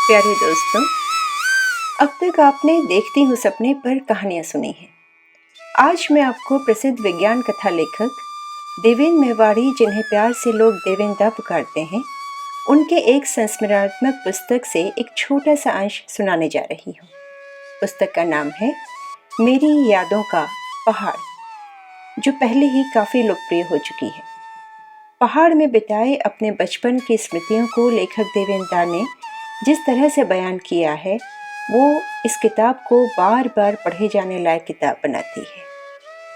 प्यारे दोस्तों, अब तक आपने देखती हूँ सपने पर कहानियाँ सुनी हैं। आज मैं आपको प्रसिद्ध विज्ञान कथा लेखक देवेंद्र मेवाड़ी, जिन्हें प्यार से लोग देवेंदा पुकारते हैं, उनके एक संस्मरणात्मक पुस्तक से एक छोटा सा अंश सुनाने जा रही हूँ। पुस्तक का नाम है मेरी यादों का पहाड़, जो पहले ही काफ़ी लोकप्रिय हो चुकी है। पहाड़ में बिताए अपने बचपन की स्मृतियों को लेखक देवेंदा ने जिस तरह से बयान किया है, वो इस किताब को बार बार पढ़े जाने लायक किताब बनाती है।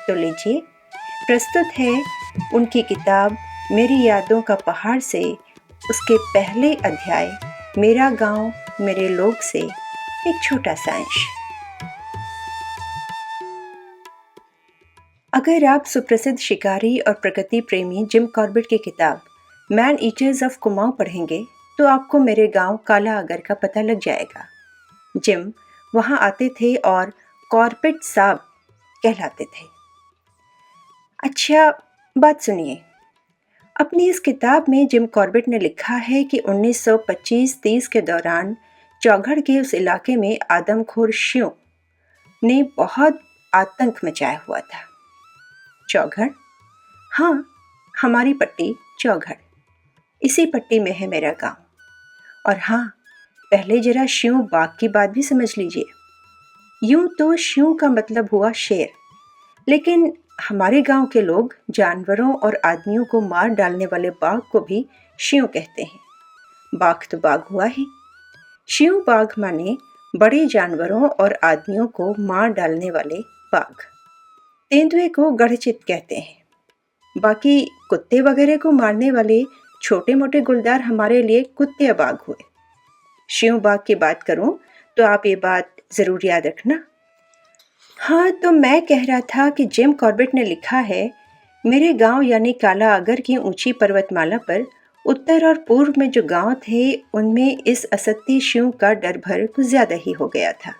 तो लीजिए, प्रस्तुत है उनकी किताब मेरी यादों का पहाड़ से उसके पहले अध्याय मेरा गांव मेरे लोग से एक छोटा सा अंश। अगर आप सुप्रसिद्ध शिकारी और प्रकृति प्रेमी जिम कॉर्बेट की किताब मैन ईटर्स ऑफ कुमाऊं पढ़ेंगे तो आपको मेरे गांव काला अगर का पता लग जाएगा। जिम वहां आते थे और कॉर्बेट साहब कहलाते थे। अच्छा, बात सुनिए। अपनी इस किताब में जिम कॉर्बेट ने लिखा है कि 1925-30 के दौरान चौगढ़ के उस इलाके में आदमखोर शियों ने बहुत आतंक मचाया हुआ था। चौगढ़? हाँ, हमारी पट्टी चौगढ़। इसी पट्टी में है मेरा गांव। और हाँ, पहले जरा शियों बाघ की बात भी समझ लीजिए। यूं तो शियों का मतलब हुआ शेर, लेकिन हमारे गांव के लोग जानवरों और आदमियों को मार डालने वाले बाघ को भी शियों कहते हैं। बाघ तो बाघ हुआ ही। शियों बाघ माने बड़े जानवरों और आदमियों को मार डालने वाले बाघ। तेंदुए को गढ़चित कहते हैं। बाकी कुत्ते वगैरह को मारने वाले छोटे मोटे गुलदार हमारे लिए कुत्ते बाघ हुए। शियों बाघ की बात करूं तो आप ये बात जरूर याद रखना। हाँ, तो मैं कह रहा था कि जिम कॉर्बेट ने लिखा है, मेरे गांव यानी काला अगर की ऊंची पर्वतमाला पर उत्तर और पूर्व में जो गांव थे, उनमें इस असत्य शियों का डर भर कुछ ज्यादा ही हो गया था।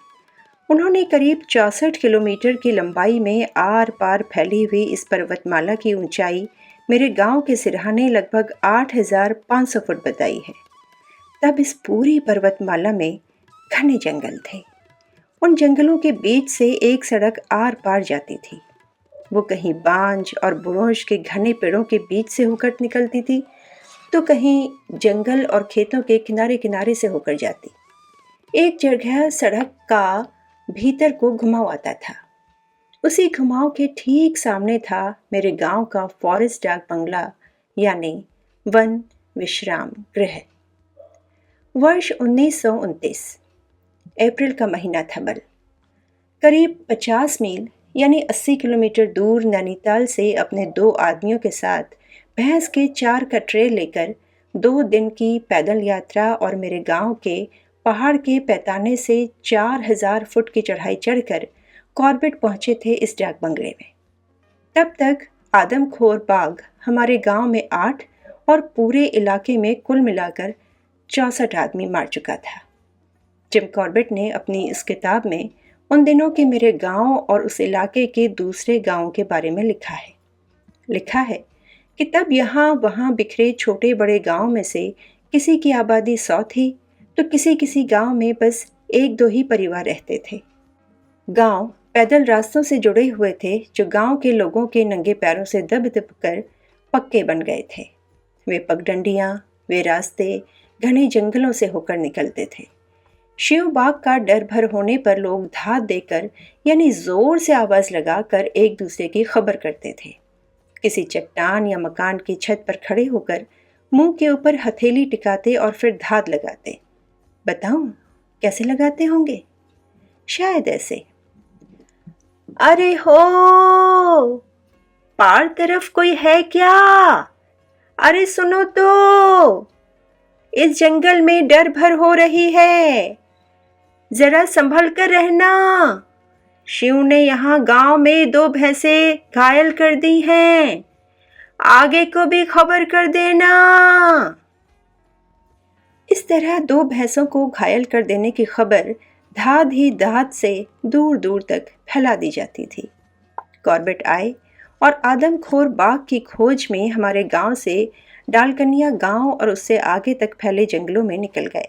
उन्होंने करीब 64 किलोमीटर की लंबाई में आर पार फैली हुई इस पर्वतमाला की ऊंचाई मेरे गांव के सिरहाने लगभग 8,500 फुट बताई है। तब इस पूरी पर्वतमाला में घने जंगल थे। उन जंगलों के बीच से एक सड़क आर पार जाती थी। वो कहीं बांज और बुरोंश के घने पेड़ों के बीच से होकर निकलती थी, तो कहीं जंगल और खेतों के किनारे किनारे से होकर जाती। एक जगह सड़क का भीतर को घुमाव आता था। उसी घुमाव के ठीक सामने था मेरे गांव का फॉरेस्ट डाक बंगला, यानी वन विश्राम गृह। वर्ष 1929, अप्रैल का महीना था बल। करीब 50 मील यानी 80 किलोमीटर दूर नैनीताल से अपने 2 आदमियों के साथ भैंस के 4 कटरे लेकर 2 दिन की पैदल यात्रा और मेरे गांव के पहाड़ के पैताने से 4,000 फुट की चढ़ाई चढ़कर कॉर्बेट पहुंचे थे इस डाक बंगले में। तब तक आदमखोर बाघ हमारे गांव में 8 और पूरे इलाके में कुल मिलाकर 64 आदमी मार चुका था। जिम कॉर्बेट ने अपनी इस किताब में उन दिनों के मेरे गांव और उस इलाके के दूसरे गांवों के बारे में लिखा है कि तब यहाँ वहाँ बिखरे छोटे बड़े गांव में से किसी की आबादी 100 थी, तो किसी गांव में बस 1-2 ही परिवार रहते थे। गांव पैदल रास्तों से जुड़े हुए थे, जो गांव के लोगों के नंगे पैरों से दब दब कर पक्के बन गए थे। वे पगडंडियां, वे रास्ते घने जंगलों से होकर निकलते थे। शिव बाघ का डर भर होने पर लोग धात देकर यानी जोर से आवाज लगाकर एक दूसरे की खबर करते थे। किसी चट्टान या मकान की छत पर खड़े होकर मुंह के ऊपर हथेली टिकाते और फिर धात लगाते। बताऊं कैसे लगाते होंगे? शायद ऐसे, अरे हो, पार तरफ कोई है क्या? अरे सुनो तो, इस जंगल में डर भर हो रही है, जरा संभल कर रहना। शिव ने यहाँ गांव में 2 भैंसे घायल कर दी हैं, आगे को भी खबर कर देना। इस तरह 2 भैंसों को घायल कर देने की खबर धात ही धात से दूर दूर तक फैला दी जाती थी। कॉर्बेट आए और आदमखोर बाघ की खोज में हमारे गांव से डालकनिया गांव और उससे आगे तक फैले जंगलों में निकल गए।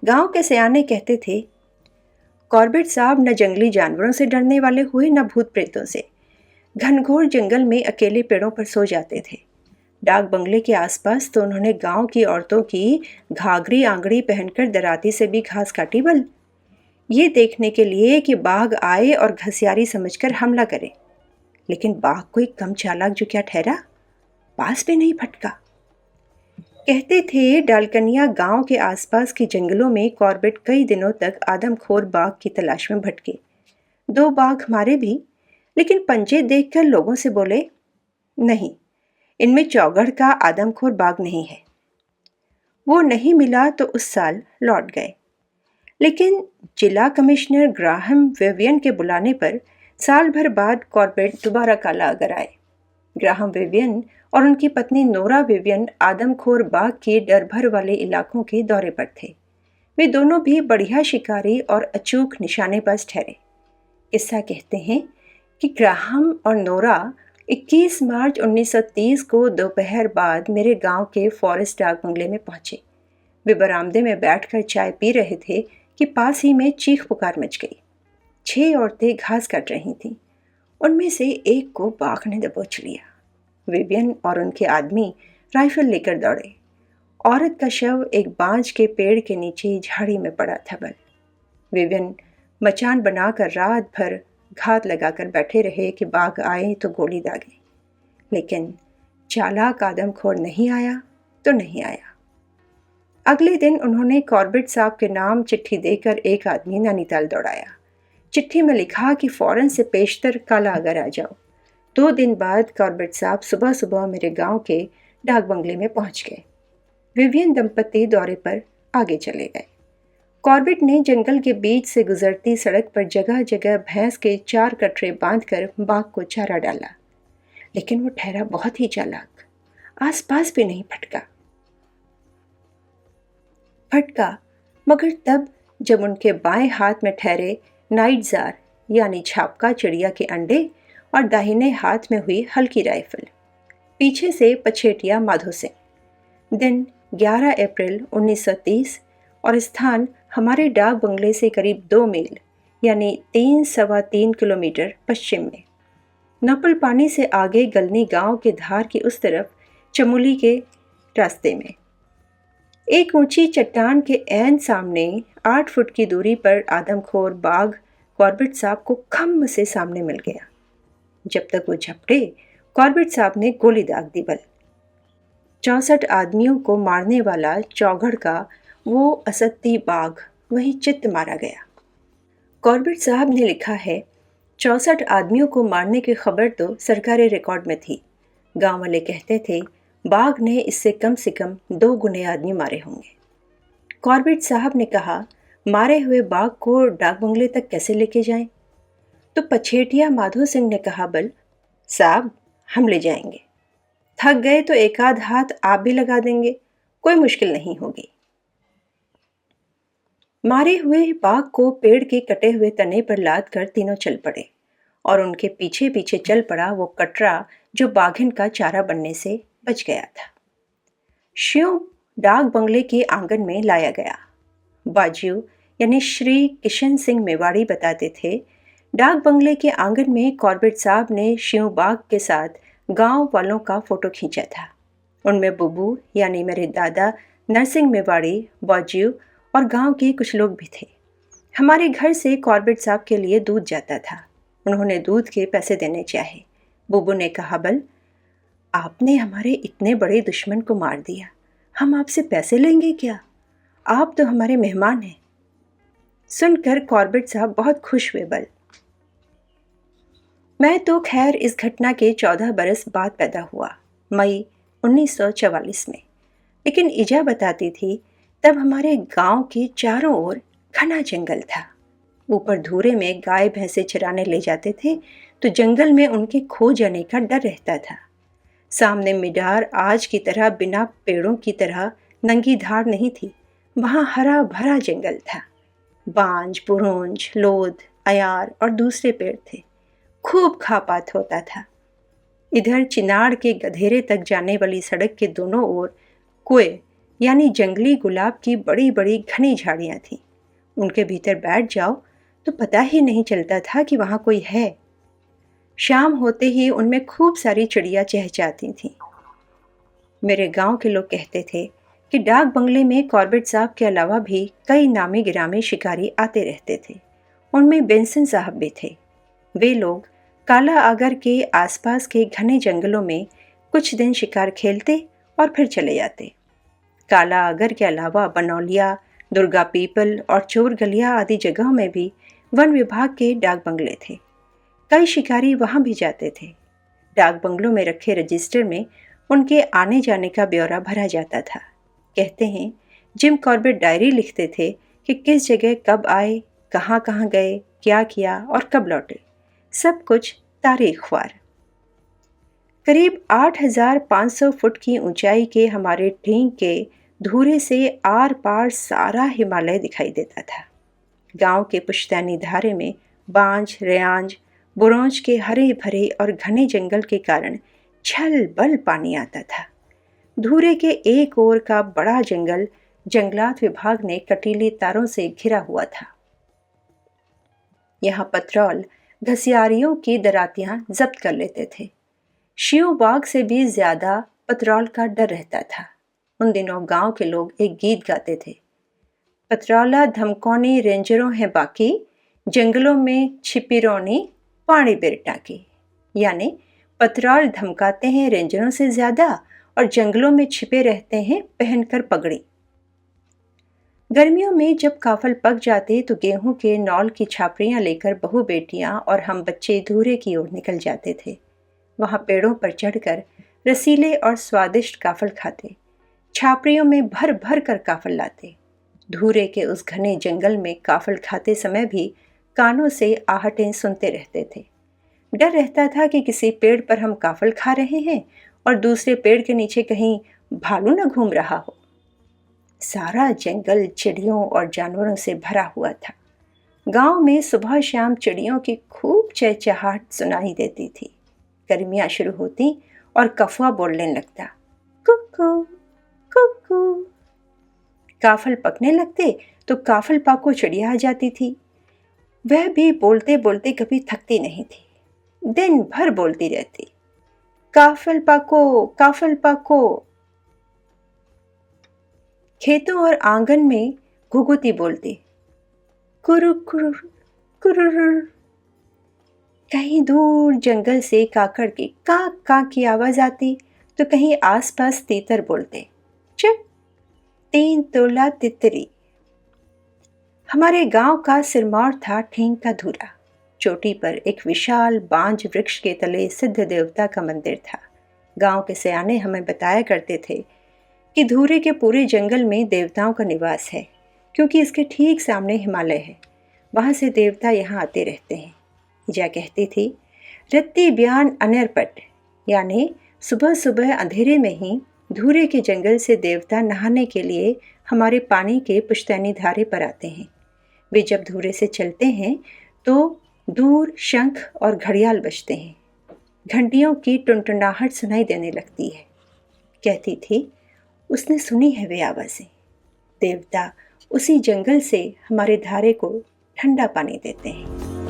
गांव के सयाने कहते थे, कॉर्बेट साहब न जंगली जानवरों से डरने वाले हुए न भूत प्रेतों से। घनघोर जंगल में अकेले पेड़ों पर सो जाते थे। डाक बंगले के आसपास तो उन्होंने गांव की औरतों की घाघरी आंगड़ी पहनकर दराती से भी घास काटी बल, ये देखने के लिए कि बाघ आए और घसियारी समझकर हमला करे। लेकिन बाघ कोई कम चालाक जो क्या ठहरा, पास भी नहीं फटका। कहते थे डालकनिया गांव के आसपास के जंगलों में कॉर्बेट कई दिनों तक आदमखोर बाघ की तलाश में भटके। 2 बाघ मारे भी, लेकिन पंजे देखकर लोगों से बोले, नहीं, इनमें चौगढ़ का आदमखोर बाघ नहीं है। वो नहीं मिला तो उस साल लौट गए। लेकिन जिला कमिश्नर ग्राहम विवियन के बुलाने पर साल भर बाद कॉर्बेट दोबारा काला अगर आए। ग्राहम विवियन और उनकी पत्नी नोरा विवियन आदमखोर बाघ के डर भर वाले इलाकों के दौरे पर थे। वे दोनों भी बढ़िया शिकारी और अचूक निशानेबाज ठहरे। किस्सा कहते हैं कि ग्राहम और नोरा 21 मार्च 1930 को दोपहर बाद मेरे गांव के फॉरेस्ट डाक बंगले में पहुंचे। वे बरामदे में बैठकर चाय पी रहे थे कि पास ही में चीख पुकार मच गई। 6 औरतें घास काट रही थीं। उनमें से एक को बाघ ने दबोच लिया। विवियन और उनके आदमी राइफल लेकर दौड़े। औरत का शव एक बांज के पेड़ के नीचे झाड़ी में पड़ा था बल। विवियन मचान बनाकर रात भर घात लगाकर बैठे रहे कि बाघ आए तो गोली दागे। लेकिन चालाक आदमखोर नहीं आया तो नहीं आया। अगले दिन उन्होंने कॉर्बेट साहब के नाम चिट्ठी देकर एक आदमी नैनीताल दौड़ाया। चिट्ठी में लिखा कि फौरन से पेशतर काला अगर आ जाओ। 2 दिन बाद कॉर्बेट साहब सुबह सुबह मेरे गांव के डाक बंगले में पहुंच गए। विवियन दंपति दौरे पर आगे चले गए। कॉर्बेट ने जंगल के बीच से गुजरती सड़क पर जगह जगह भैंस के 4 कटरे बांधकर बाघ को चारा डाला। लेकिन वो ठहरा बहुत ही चालाक, आसपास भी नहीं फटका। मगर तब जब उनके बाएं हाथ में ठहरे नाइटजार यानी छापका चिड़िया के अंडे और दाहिने हाथ में हुई हल्की राइफल। पीछे से पछेटिया माधो सिंह। दिन 11 अप्रैल 1930 और स्थान हमारे डाक बंगले से करीब 2 मील यानी 3-3.25 किलोमीटर पश्चिम में। नपल पानी से आगे गलनी गांव के धार की उस तरफ चमोली के रास्ते में। एक ऊंची चट्टान के ऐन सामने 8 फुट की दूरी पर आदमखोर बाघ कॉर्बेट साहब को खम्भ से सामने मिल गया। जब तक वो झपटे, कॉर्बेट साहब ने गोली दाग दी बल। 64 आदमियों को मारने वाला चौगढ़ का वो असत्ती बाघ वहीं चित्त मारा गया। कॉर्बेट साहब ने लिखा है, 64 आदमियों को मारने की खबर तो सरकारी रिकॉर्ड में थी। गांव वाले कहते थे बाघ ने इससे कम से कम 2 गुने आदमी मारे होंगे। कॉर्बेट साहब ने कहा, मारे हुए बाघ को डाक बंगले तक कैसे लेके जाएं? तो पछेटिया माधो सिंह ने कहा, बल साहब हम ले जाएंगे। थक गए तो एक आध हाथ आप भी लगा देंगे, कोई मुश्किल नहीं होगी। मारे हुए बाघ को पेड़ के कटे हुए तने पर लाद कर तीनों चल पड़े और उनके पीछे पीछे चल पड़ा वो कटरा जो बाघिन का चारा बनने से बच गया था। शिव डाक बंगले के आंगन में लाया गया। बाजू यानी श्री किशन सिंह मेवाड़ी बताते थे, डाक बंगले के आंगन में कॉर्बेट साहब ने शिव बाघ के साथ गांव वालों का फोटो खींचा था। उनमें बुबू यानी मेरे दादा नरसिंह मेवाड़ी, बाजू और गांव के कुछ लोग भी थे। हमारे घर से कॉर्बेट साहब के लिए दूध जाता था। उन्होंने दूध के पैसे देने चाहे। बुबू ने कहा, बल आपने हमारे इतने बड़े दुश्मन को मार दिया, हम आपसे पैसे लेंगे क्या? आप तो हमारे मेहमान हैं। सुनकर कॉर्बेट साहब बहुत खुश हुए बल। मैं तो खैर इस घटना के 14 बरस बाद पैदा हुआ, मई 1944 में। लेकिन इजा बताती थी तब हमारे गांव के चारों ओर घना जंगल था। ऊपर धूरे में गाय भैंसे चराने ले जाते थे तो जंगल में उनके खो जाने का डर रहता था। सामने मिडार आज की तरह बिना पेड़ों की तरह नंगी धार नहीं थी। वहाँ हरा भरा जंगल था। बांज, पुरोंज, लोद, अयार और दूसरे पेड़ थे। खूब खापात होता था। इधर चिनाड़ के गधेरे तक जाने वाली सड़क के दोनों ओर कुएं यानी जंगली गुलाब की बड़ी बड़ी घनी झाड़ियाँ थीं। उनके भीतर बैठ जाओ तो पता ही नहीं चलता था कि वहाँ कोई है। शाम होते ही उनमें खूब सारी चिड़िया चहचहाती थीं। मेरे गांव के लोग कहते थे कि डाक बंगले में कॉर्बेट साहब के अलावा भी कई नामी गिरामी शिकारी आते रहते थे। उनमें बेंसन साहब भी थे। वे लोग काला आगर के आसपास के घने जंगलों में कुछ दिन शिकार खेलते और फिर चले जाते। काला आगर के अलावा बनौलिया, दुर्गा पीपल और चोर गलिया आदि जगहों में भी वन विभाग के डाक बंगले थे। कई शिकारी वहां भी जाते थे। डाक बंगलों में रखे रजिस्टर में उनके आने जाने का ब्यौरा भरा जाता था। कहते हैं जिम कॉर्बेट डायरी लिखते थे कि किस जगह कब आए, कहाँ कहाँ गए, क्या किया और कब लौटे। सब कुछ तारीखवार। करीब 8,500 फुट की ऊंचाई के हमारे ढींग के धूरे से आर पार सारा हिमालय दिखाई देता था। गांव के पुश्तैनी धारे में बांज, रेयांज, बुरौंज के हरे भरे और घने जंगल के कारण छल बल पानी आता था। धूरे के एक ओर का बड़ा जंगल जंगलात विभाग ने कटीले तारों से घिरा हुआ था। यहाँ पत्रोल घसियारियों की दरातियां जब्त कर लेते थे। शिव बाग से भी ज्यादा पत्रोल का डर रहता था। उन दिनों गांव के लोग एक गीत गाते थे, पत्रोला धमकौनी रेंजरों है बाकी, जंगलों में छिपी रौनी पानी बिरटा की। यानी पत्रोल धमकाते हैं रेंजरों से ज्यादा और जंगलों में छिपे रहते हैं पहनकर पगड़ी। गर्मियों में जब काफल पक जाते तो गेहूं के नौल की छापरियां लेकर बहू बेटियां और हम बच्चे धूरे की ओर निकल जाते थे। वहां पेड़ों पर चढ़कर रसीले और स्वादिष्ट काफल खाते, छापरियों में भर भर कर काफल लाते। धूरे के उस घने जंगल में काफल खाते समय भी कानों से आहटें सुनते रहते थे। डर रहता था कि किसी पेड़ पर हम काफल खा रहे हैं और दूसरे पेड़ के नीचे कहीं भालू न घूम रहा हो। सारा जंगल चिड़ियों और जानवरों से भरा हुआ था। गांव में सुबह शाम चिड़ियों की खूब चहचहाट सुनाई देती थी। गर्मियां शुरू होती और कफुआ बोलने लगता, कुकू कुकू। काफल पकने लगते तो काफल पाको चिड़िया आ जाती थी। वह भी बोलते बोलते कभी थकती नहीं थी। दिन भर बोलती रहती, काफल पाको काफल पाको। खेतों और आंगन में घुघुती बोलती, कुरु कुरु कुरु। कहीं दूर जंगल से काकड़ की काक काक की आवाज आती तो कहीं आसपास तीतर बोलते, चुप 3 तोला तितरी। हमारे गांव का सिरमौर था ठींग का धूरा। चोटी पर एक विशाल बांज वृक्ष के तले सिद्ध देवता का मंदिर था। गांव के सयाने हमें बताया करते थे कि धूरे के पूरे जंगल में देवताओं का निवास है, क्योंकि इसके ठीक सामने हिमालय है। वहां से देवता यहाँ आते रहते हैं। ईजा कहती थी, रत्ती ब्यान अनरपट, यानी सुबह सुबह अंधेरे में ही धूरे के जंगल से देवता नहाने के लिए हमारे पानी के पुश्तैनी धारे पर आते हैं। वे जब धूरे से चलते हैं तो दूर शंख और घड़ियाल बजते हैं। घंटियों की टुनटुनाहट सुनाई देने लगती है। कहती थी, उसने सुनी है वे आवाज़ें। देवता उसी जंगल से हमारे धारे को ठंडा पानी देते हैं।